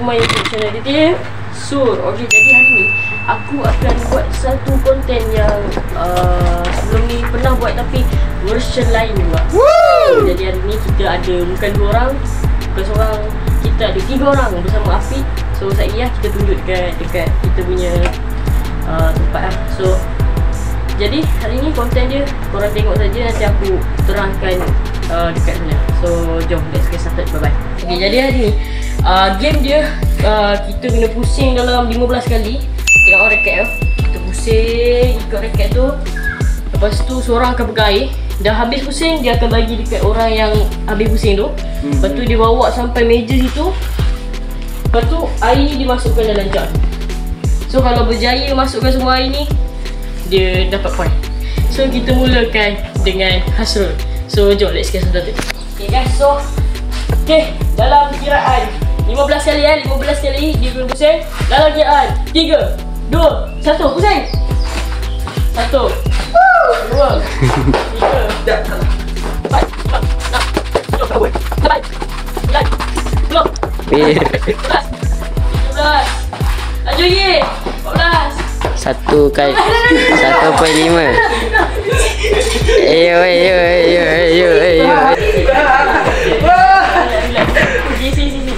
aku main YouTube channel dia. So, okay, jadi hari ni aku akan buat satu konten yang sebelum ni pernah buat tapi version lain juga. Jadi hari ni kita ada bukan 2 orang, bukan seorang, kita ada 3 orang bersama Afiq. So saya kita tunjuk dekat kita punya tempat lah. So jadi hari ni konten dia korang tengok saja, nanti aku terangkan dekat sana. So jom, let's get started. Bye bye. Okay, jadi hari ni game dia kita kena pusing dalam 15 kali. Tengok raket tu, kita pusing ikut raket tu. Lepas tu seorang akan pegang air. Dah habis pusing, dia akan bagi dekat orang yang habis pusing tu. Lepas tu dia bawa sampai meja situ. Lepas tu air ni dimasukkan dalam jar. So kalau berjaya masukkan semua air ni, dia dapat point. So kita mulakan dengan Hasrul. So jom, let's get started. Okay guys, so dalam kiraan 15 kali 15 kali dia kena pusing. Dalam kiraan 3, 2, 1, pusing. 1, 2, 3, 4, 5, 6, 7, 8, 9, 10, 11, 12. Laju ye. 14. 1 kali 1.5. Ayo. Sini.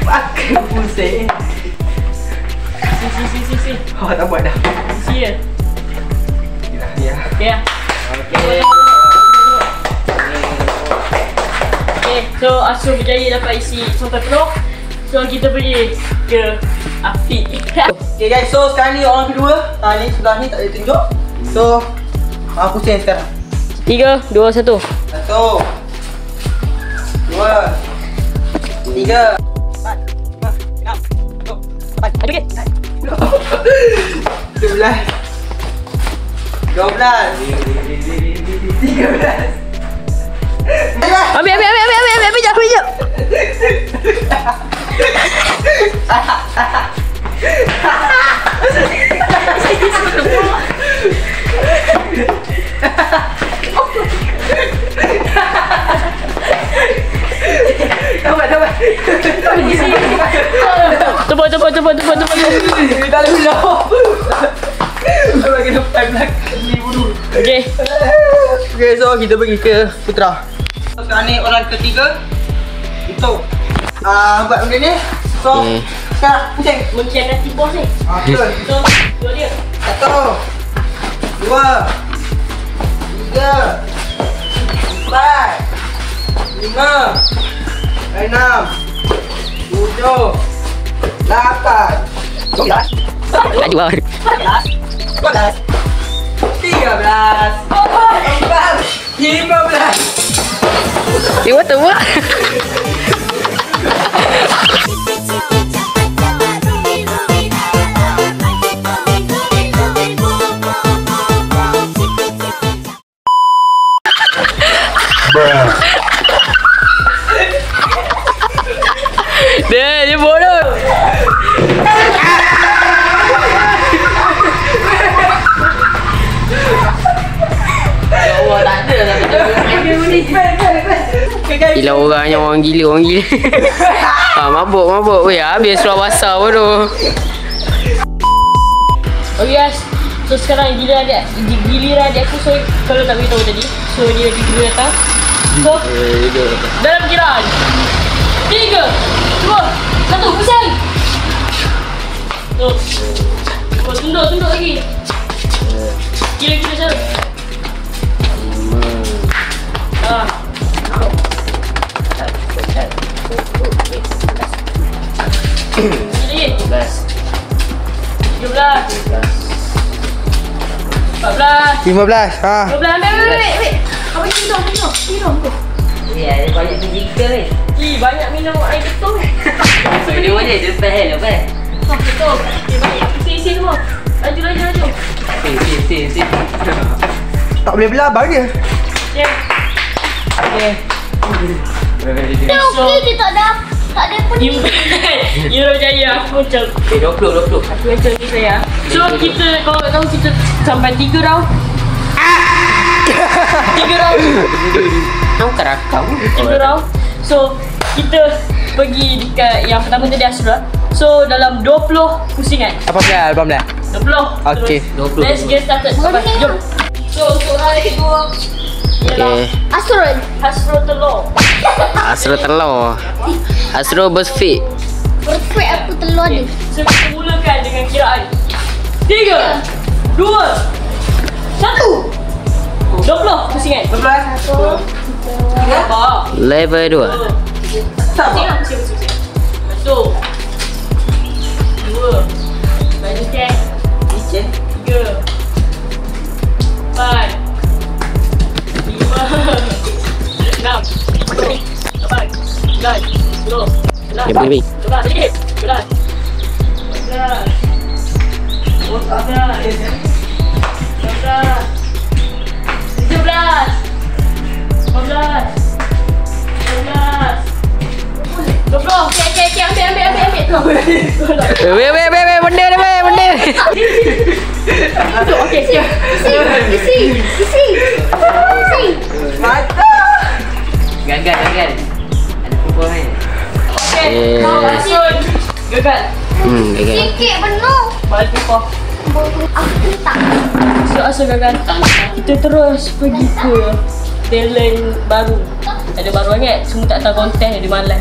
Pakai pusing. Sini. Oh, tak buat dah. Sini ya. Ya. Okay. Okay, so Asrul berjaya dapat isi sampai penuh. So kita pergi ke Afiq. Okay guys, so sekarang ni orang kedua. Ni sebelah ni tak boleh tunjuk. So pusing sekarang. 3, 2, 1. 1, 2, 3, 4, 5, 6, 7, 8, Okey. 11, 12, 13. Ambil jap. Tepuk. Tak boleh bilau. Bagi depan belakang ni bodoh. Okey. Okay, so kita pergi ke Putra. Sekarang ni orang ketiga untuk buat benda ni. So sekarang pusing. Mengkhianati bos ni. Betul. So, tu dia. 1, 2, 3, 4, 5, 6, 7, 8, 12, 13, 14, 15. What the what? Dia bodoh. Gila orangnya orang gila. Mabuk. Weh, habis seluar basah bodoh. Okay guys, so sekarang giliran adik aku. So kalau tak beritahu tadi, so dia tiba datang. So dalam kiraan 3, 2, 1, pusing. Tunduk lagi. Kira cara. Sini. 13, 14, 15. 12. Ambil. Apa minum tu? Ya, ada banyak fizikal ni. Banyak minum air betul. Dia boleh lepas. Betul. Okay, baik. Isi semua. Laju. Si. Tak boleh belah abang dia. Okay. Okey, dia tak ada pun. You berjaya. Aku macam 20. Aku macam ni saya. So kita, kalau tahu kita sampai 3 round. 3 round. Kamu kerakam. 3 round. So kita pergi dekat yang pertama tadi Asrul. So dalam 20 pusingan. 18. 20. Okey. Terus, let's get started. Jom. So untuk hari kedua ialah Asrul. Asrul telur. Asrul telur. Asrul BuzzFeed. Perfect aku telur ni. So kita mulakan dengan kiraan 3, 2, 1. 20 pusingan. 12. Apa? Level 2. Pusing. 1, 2, bagi cek. 3, 4, 5, 6, 8, 9, 10, 11, 12, sikit. 12, 14, 15, 16, 17, 18, 19, 20. Okey, Benda dia, benda. okey, siap. Isi. Mata. Gagal. Ada perempuan kan? Okey, kau Asun. Gagal. Gagal. Sikit penuh. Balik kau. Aku tak. So Asun gagal. Kita terus pergi ke talent baru. Ada baru sangat. Semua tak tahu konten. Dia malas.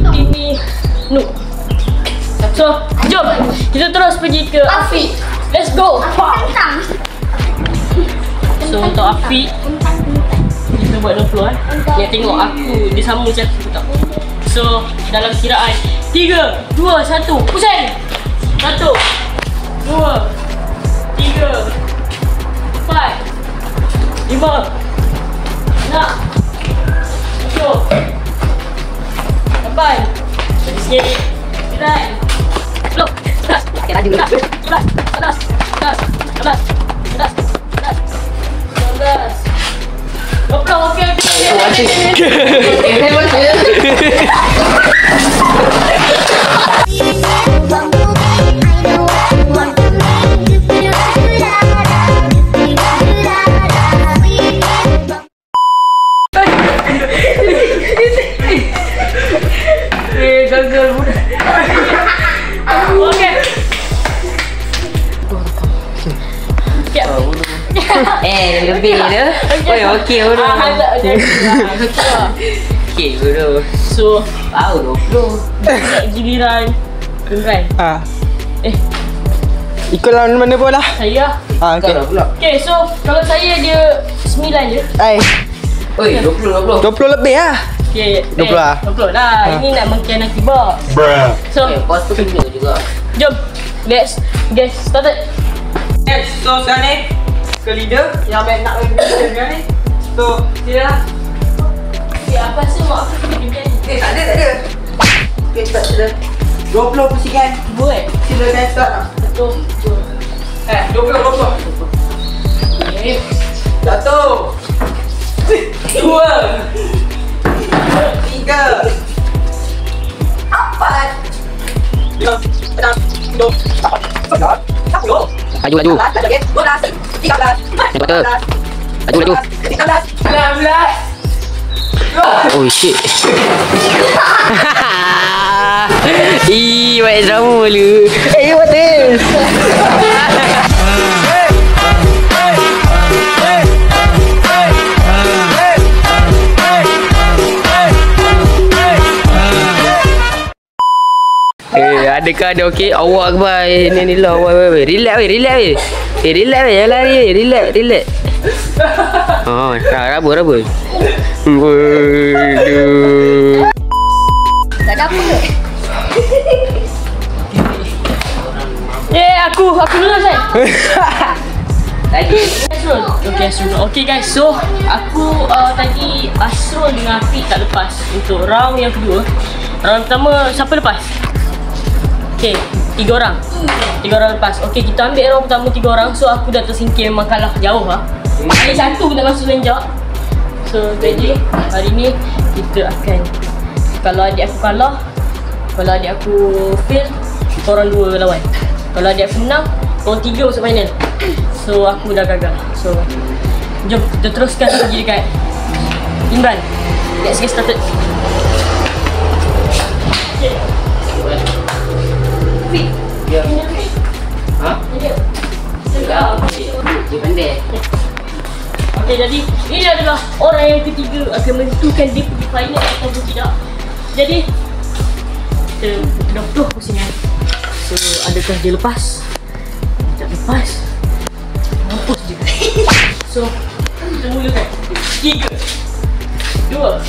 Ini ni noob. So, jom. Kita terus pergi ke Afiq. Let's go. Tentang. So, untuk Afiq, kita buat 20 Dia tengok aku. Dia sama macam aku tak. So, dalam kiraan 3, 2, 1. Pusing. 1, 2, 3, 4, 5, 6, 7, 8, sikit, 9, 10, 11, 20, okey. Gagal budak. Okey. Lebih tu. Okey bro. Okey bro. So, Tahu 20. giliran Imran. Ikut lawan mana pun lah. Saya. Okey. Kau pula. Okay, so kalau saya dia 9 je. Oi, 20. 20 lebih lah. Okay, 20 lah. 20 lah. Ini nak mengkhianati bos. So, Bos tu kena juga. jom. Let's get started. So sekarang ni ke leader yang nak leader sekarang ni. So sila. Apa sih mak aku pergi ni? Tak ada. Okay, start sila. 20 pusingan. Buat. Sila dah start lah. 1, 20. 1, 2, 3, 4, 5, 6, 7, 8, 9, 10, 11, 12, 13, 14, 15, 16, 17, 18, 19, 20. Laju. 19. Oh shit. Ih, baik drama lu. What is? Adakah ada okey? Awak ke bhai? Ni lah awak. Relax weh. Relax weh. Jangan lari. Relax. Oh, rabu. Waduh. Tak ada apa ke? Aku dulu saya. Lagi. Asrul. Okay guys, so aku tadi Asrul dengan Afiq tak lepas untuk round yang kedua. Round pertama siapa lepas? Okay, 3 orang. 3 orang lepas. Okay, kita ambil round pertama 3 orang. So aku dah tersingkir, memang kalah jauh lah. Hari satu pun tak masuk lenjak. So jadi hari ni kita akan, kalau adik aku kalah, kalau adik aku fail, korang 2 lawan. Kalau adik aku menang, korang 3 masuk final. So aku dah gagal. So jom kita teruskan pergi dekat Imran. Let's get started. jadi ini adalah orang yang ketiga akan menentukan dia pergi final ataupun tidak. Jadi kita dah penuh pusingan. So adakah dia lepas? Tak lepas. Mampus je. So kita mulakan. 3 2 1.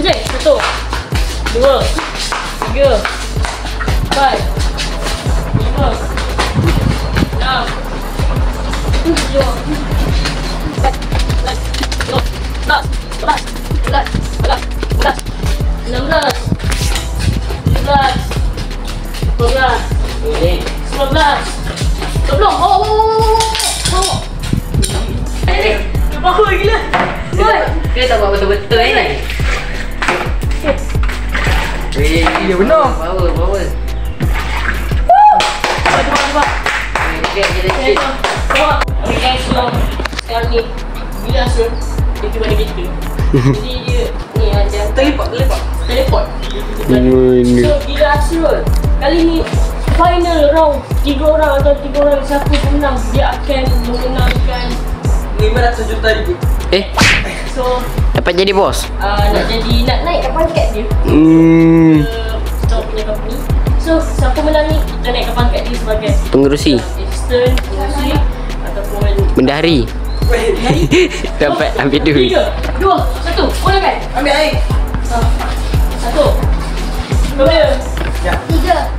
Okey, 1 2 3 4 5 6 Power gila. Kita tak buat betul-betul ni. Ya benar. Power. Cepat. Okay, guys, so sekarang ni bila Asrul dia tiba di kita. Jadi dia ni macam teleport. So bila Asrul kali ni final round 3 orang atau 3 orang siapa pemenang dia akan memenangkan 500 juta ringgit. So Dapat jadi bos. nak naikkan pangkat dia. Kita punya company. So siapa menang ni kita naikkan pangkat dia sebagai Pengerusi. assistant, pengerusi ataupun Bendahari. Dapat ambil duit. 3 2 1 mulakan. Ambil air. 1 2 Ya. 3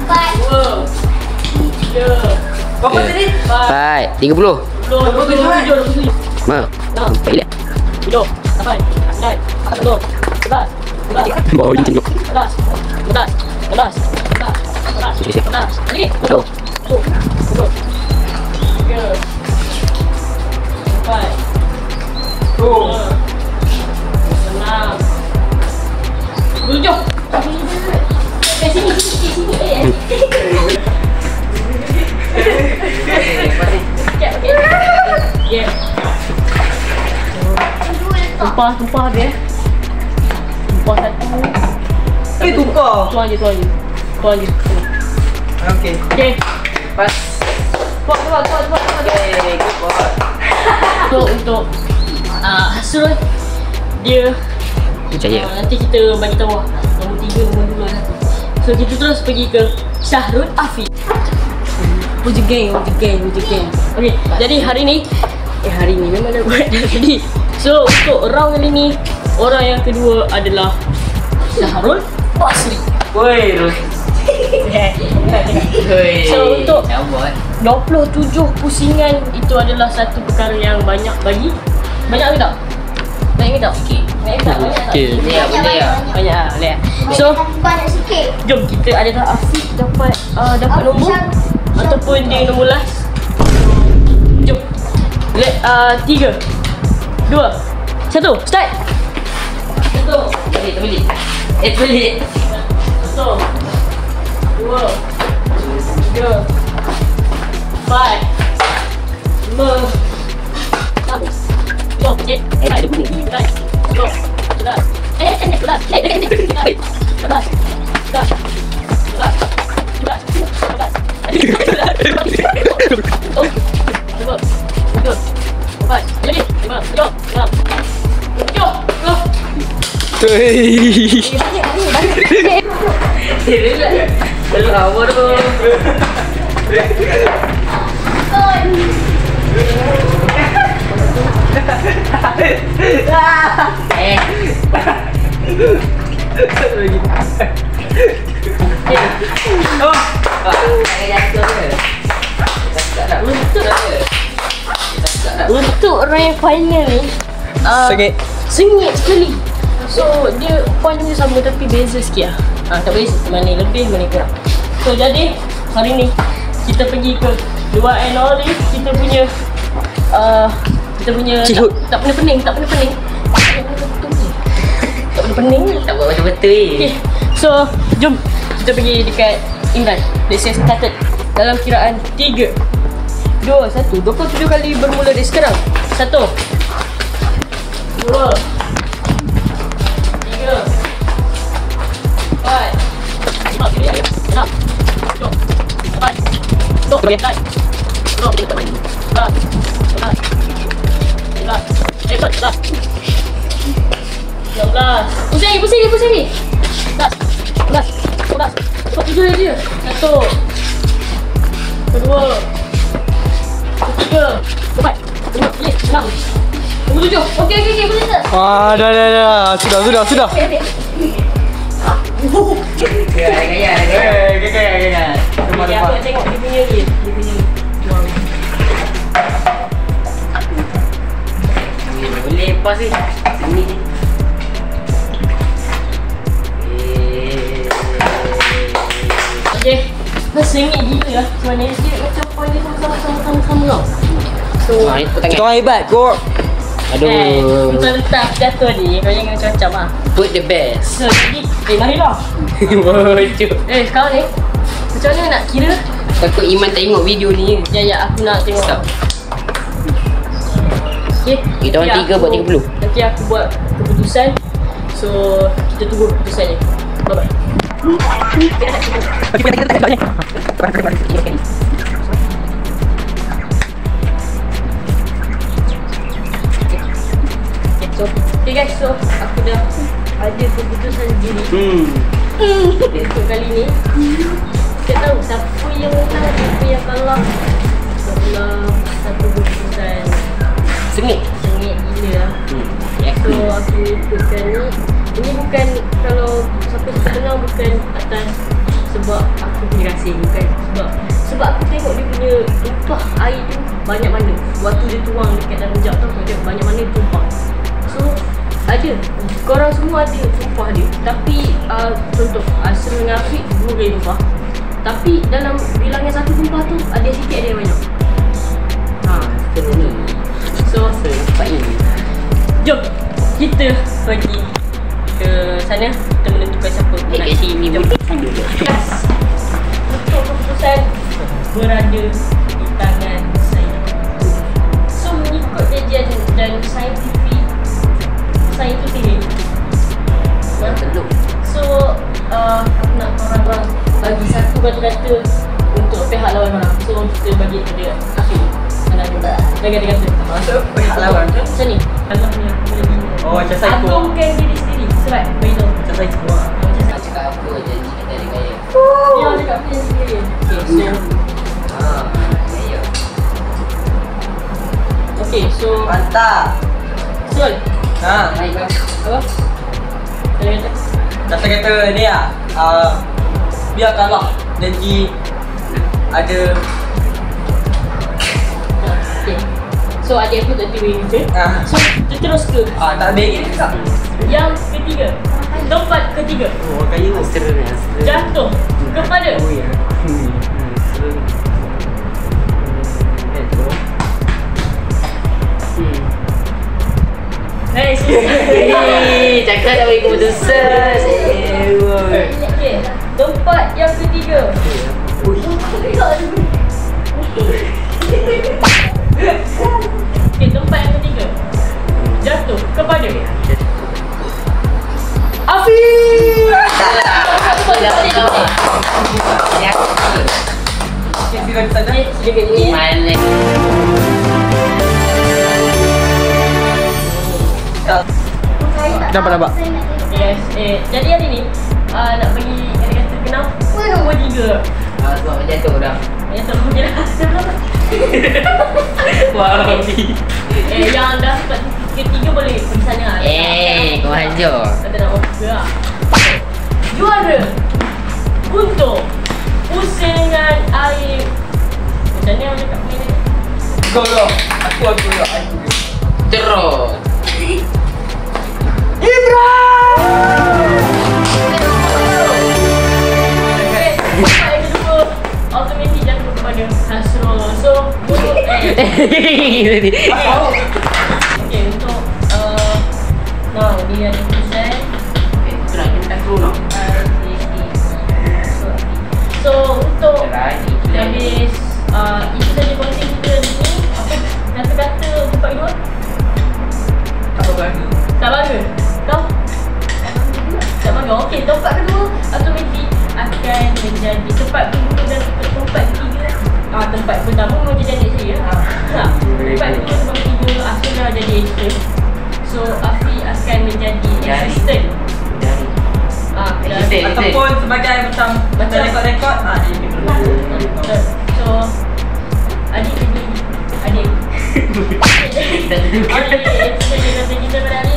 4 3 Berapa tadi? 4 30. 27 Mau. Sampai lah. 7 8 9 10 11 Bawa ini tengok. 11 lagi Betul. 3 4 Oh. 6 7 sini yeah. Tumpah dia. Tumpah satu. Tukar. Tuang je. Okey. Okay. Pas. Buat. So untuk Hasrul dia Jaya. nanti kita bagi tahu nombor 3, nombor 2, 1. So kita terus pergi ke Syahrul Afiq. Puja gang. Okay, jadi hari ni memang dah buat tadi. So untuk round kali ni orang yang kedua adalah Syahrul Basri. Woi, Rus. So untuk 27 pusingan itu adalah satu perkara yang banyak bagi. Banyak ke tak? Banyak tak? Banyak tak? Banyak. So banyak sikit. jom kita adakah Afiq dapat nombor ataupun dia nombor last. Jom. 3 2 1 start. 1 Terbalik. 1 2 3 4 5 6 7 Untuk orang yang final ni sengit sekali. So dia point dia sama tapi beza sikit lah. Tak beza, mana lebih mana kurang. So jadi hari ni kita pergi ke Dua and Only. Kita punya Cihut. tak pernah pening. Tak pernah pening. Tak buat betul-betul. Okay. So jom kita pergi dekat Imran. Let's get started. Dalam kiraan 3 2 1. 27 kali bermula dari sekarang. 1 2 3 4 5 6 7 8 9 10 Pusing lagi. Belas. Cepat tujuh dia. 1, 2, 3, 4, 5, 6, 7. Okey, boleh tak? Dah. Sudah. Gaya. Aku nak tengok dia punya ni. Buang. Boleh lepas ni. Sini je. Okay. Sengit gila lah. Macam mana dia macam poin dia sama-sama tau. So, Ikut tangan. Kau hebat kau. Aduh. Entah jatuh ni. Kau jangan macam-macam lah. Put the best. So, jadi marilah. Bodoh. Sekarang ni macam mana nak kira? Takut Iman tengok video ni. Ya, aku nak tengok. Stop. Okay. Kita orang 3 buat 30. Nanti aku buat keputusan. So, kita tunggu keputusannya. Bye-bye. Okay guys, so aku dah ada keputusan sendiri. So kali ni kita tahu siapa yang menang, siapa yang kalah. Dalam satu keputusan Sengit. gila lah. So aku ikutkan ni. Ini bukan kalau siapa yang menang bukan atas sebab aku punya rasa, bukan sebab aku tengok dia punya tumpah air tu banyak mana. Waktu dia tuang dekat dalam jug tu tengok banyak mana dia tumpah. So ada, korang semua ada tumpah dia. Tapi contoh Asal dengan Afiq 2 kali tumpah. Tapi dalam bilangan satu tumpah tu ada sikit ada yang banyak. So jom kita pergi ke sana. Kita menentukan siapa Kat sini dulu. Yes. Untuk keputusan berada di tangan saya. So mengikut kajian dan saintifik so aku nak korang bagi satu kata-kata untuk pihak lawan orang. So kita bagi kepada Afiq. Jangan kata Masuk pihak lawan tu. macam ni. Allah ni aku boleh gini. Oh, macam psycho. Agungkan diri sendiri. Sebab beritahu Macam psycho lah. Nak cakap apa je kita ada gaya. Ya, cakap apa yang sendiri. Okay, so Mantap. Sul, Baik bang. apa? Kata-kata ni lah. Biar kalah janji ada. Okay. So adik aku tak tiba kita. So kita terus ke Tak bagi ni tak. yang ketiga. Tempat ketiga. Oh, kayu. Seru ni. Jatuh kepada Oh ya. Hey, sini. Cakap tak bagi keputusan. Okay. Tempat yang ketiga. Okay, tempat yang ketiga. Jatuh kepada Afiq. Mana? Nampak. Yes, jadi hari ni nak bagi kata-kata kenapa nombor 3. Sebab jatuh dah. Yang tak mungkin lah. Wow. Yang dah dapat ketiga boleh pergi sana. Kau hajar. Kata nak nombor 3 lah. Juara untuk pusingan air. Macam ni orang cakap ni. Go. Aku. Terus. Tempat yang kedua automatik jatuh kepada Hasrul. So untuk okay, untuk now dia ada tulisan so untuk habis itu saja konten kita di sini. Apa kata-kata tempat kedua? Apa bagi? Tak bangga? Kau? Tak bangga? Okey, tempat kedua automatik akan menjadi tempat kedua dan tempat ketiga. Tempat pertama memang jadi adik saya. Tempat kedua, tempat ketiga bagai macam rekod-rekod. Dia Betul. So adik ini adik. Okey, itu saja kita berada